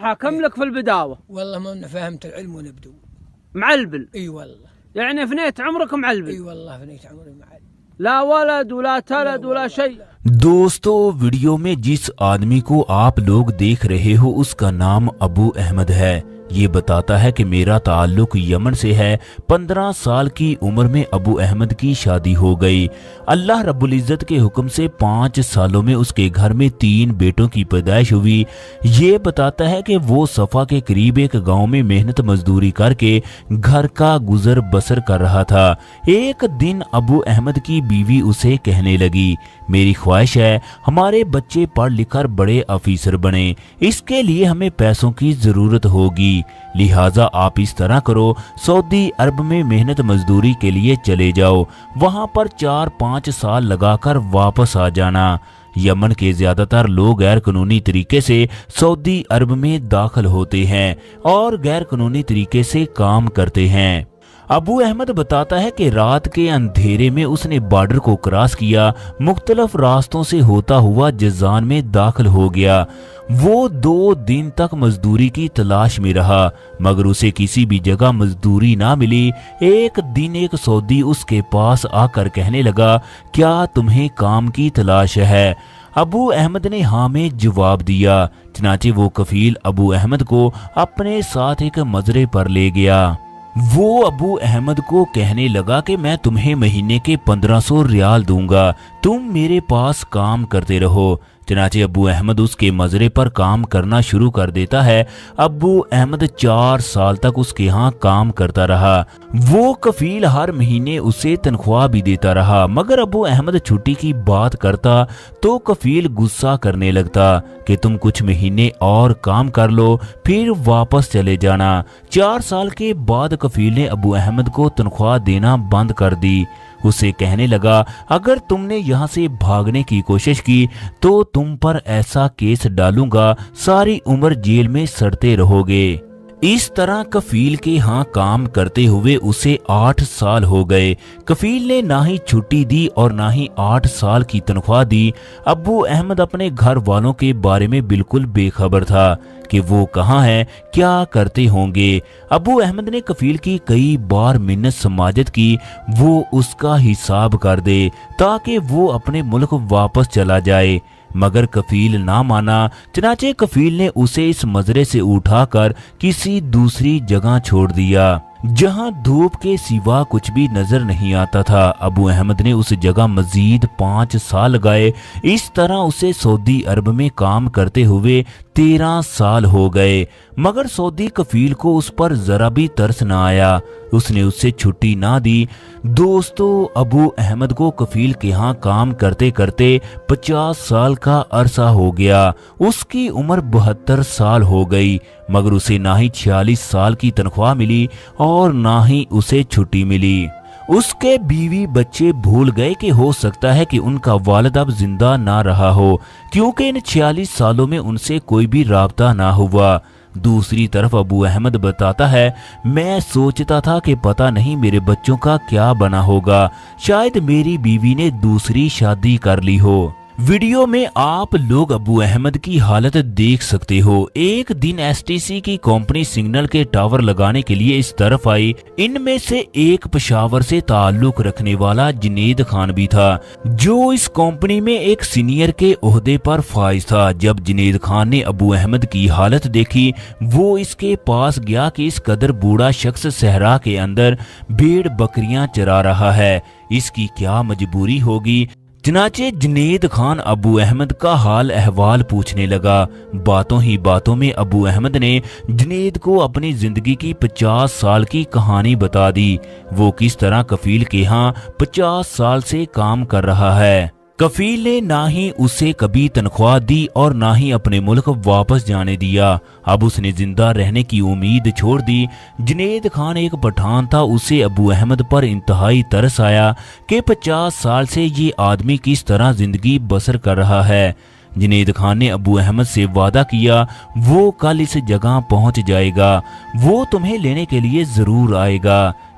حاكم لك في البداوة. والله ما فهمت العلم ونبدو معلبل. اي والله. يعني فنيت عمرك معلبل. اي والله فنيت عمري معلبل. لا ولد ولا تلد ولا شيء. دوستو ویڈیو میں جس آدمی کو آپ لوگ دیکھ رہے ہو اس کا نام ابو احمد ہے۔ یہ بتاتا ہے کہ میرا تعلق یمن سے ہے۔ 15 سال کی عمر میں ابو احمد کی شادی ہو گئی۔ اللہ رب العزت کے حکم سے 5 سالوں میں اس کے گھر میں 3 بیٹوں کی پیدائش ہوئی۔ یہ بتاتا ہے کہ وہ صفا کے قریب ایک گاؤں میں محنت مزدوری کر کے گھر کا گزر بسر کر رہا تھا۔ ایک دن ابو احمد کی بیوی اسے کہنے لگی، میری خواہش ہے ہمارے بچے پڑھ لکھ کر بڑے آفیسر بنے، اس کے لیے ہمیں پیسوں کی ضرورت ہوگی، لہٰذا آپ اس طرح کرو، سعودی عرب میں محنت مزدوری کے لیے چلے جاؤ، وہاں پر 4-5 سال لگا کر واپس آ جانا۔ یمن کے زیادہ تر لوگ غیر قانونی طریقے سے سعودی عرب میں داخل ہوتے ہیں اور غیر قانونی طریقے سے کام کرتے ہیں۔ ابو احمد بتاتا ہے کہ رات کے اندھیرے میں اس نے بارڈر کو کراس کیا، مختلف راستوں سے ہوتا ہوا جزان میں داخل ہو گیا۔ وہ 2 دن تک مزدوری کی تلاش میں رہا مگر اسے کسی بھی جگہ مزدوری نہ ملی۔ ایک دن ایک سعودی اس کے پاس آ کر کہنے لگا، کیا تمہیں کام کی تلاش ہے؟ ابو احمد نے ہاں میں جواب دیا۔ چنانچہ وہ کفیل ابو احمد کو اپنے ساتھ ایک مزرعے پر لے گیا۔ وہ ابو احمد کو کہنے لگا کہ میں تمہیں مہینے کے 1500 ریال دوں گا، تم میرے پاس کام کرتے رہو۔ چنانچہ ابو احمد اس کے مزرعے پر کام کرنا شروع کر دیتا ہے۔ ابو احمد 4 سال تک اس کے ہاں کام کرتا رہا۔ وہ کفیل ہر مہینے اسے تنخواہ بھی دیتا رہا مگر ابو احمد چھٹی کی بات کرتا تو کفیل غصہ کرنے لگتا کہ تم کچھ مہینے اور کام کر لو پھر واپس چلے جانا۔ 4 سال کے بعد کفیل نے ابو احمد کو تنخواہ دینا بند کر دی۔ اسے کہنے لگا، اگر تم نے یہاں سے بھاگنے کی کوشش کی تو تم پر ایسا کیس ڈالوں گا، ساری عمر جیل میں سڑتے رہو گے۔ اس طرح کفیل کے ہاں کام کرتے ہوئے اسے 8 سال ہو گئے۔ کفیل نے نہ ہی چھٹی دی اور نہ ہی 8 سال کی تنخواہ دی۔ ابو احمد اپنے گھر والوں کے بارے میں بالکل بے خبر تھا کہ وہ کہاں ہیں، کیا کرتے ہوں گے۔ ابو احمد نے کفیل کی کئی بار منت سماجت کی وہ اس کا حساب کر دے تاکہ وہ اپنے ملک واپس چلا جائے مگر کفیل نہ مانا۔ چنانچہ کفیل نے اسے اس مزرعے سے اٹھا کر کسی دوسری جگہ چھوڑ دیا جہاں دھوپ کے سوا کچھ بھی نظر نہیں آتا تھا۔ ابو احمد نے اس جگہ مزید 5 سال لگائے۔ اس طرح اسے سعودی عرب میں کام کرتے ہوئے 13 سال ہو گئے مگر سعودی کفیل کو اس پر ذرا بھی ترس نہ آیا، اس نے اس سے چھٹی نہ دی۔ دوستو، ابو احمد کو کفیل کے ہاں کام کرتے کرتے 50 سال کا عرصہ ہو گیا۔ اس کی عمر 72 سال ہو گئی مگر اسے نہ ہی 46 سال کی تنخواہ ملی اور نہ ہی اسے چھٹی ملی۔ اس کے بیوی بچے بھول گئے کہ ہو سکتا ہے کہ ان کا والد اب زندہ نہ رہا ہو کیونکہ ان 46 سالوں میں ان سے کوئی بھی رابطہ نہ ہوا۔ دوسری طرف ابو احمد بتاتا ہے، میں سوچتا تھا کہ پتہ نہیں میرے بچوں کا کیا بنا ہوگا، شاید میری بیوی نے دوسری شادی کر لی ہو۔ ویڈیو میں آپ لوگ ابو احمد کی حالت دیکھ سکتے ہو۔ ایک دن ایس ٹی سی کی کمپنی سگنل کے ٹاور لگانے کے لیے اس طرف آئی۔ ان میں سے ایک پشاور سے تعلق رکھنے والا جنید خان بھی تھا جو اس کمپنی میں ایک سینئر کے عہدے پر فائز تھا۔ جب جنید خان نے ابو احمد کی حالت دیکھی وہ اس کے پاس گیا کہ اس قدر بوڑھا شخص صحرا کے اندر بھیڑ بکریاں چرا رہا ہے، اس کی کیا مجبوری ہوگی۔ چنانچہ جنید خان ابو احمد کا حال احوال پوچھنے لگا۔ باتوں ہی باتوں میں ابو احمد نے جنید کو اپنی زندگی کی 50 سال کی کہانی بتا دی، وہ کس طرح کفیل کے ہاں 50 سال سے کام کر رہا ہے۔ کفیل نے نہ ہی اسے کبھی تنخواہ دی اور نہ ہی اپنے ملک واپس جانے دیا۔ اب اس نے زندہ رہنے کی امید چھوڑ دی۔ جنید خان ایک پٹھان تھا، اسے ابو احمد پر انتہائی ترس آیا کہ 50 سال سے یہ آدمی کس طرح زندگی بسر کر رہا ہے۔ جنید خان نے ابو احمد سے وعدہ کیا وہ کل اس جگہ پہنچ جائے گا، وہ تمہیں لینے کے لیے ضرور آئے گا۔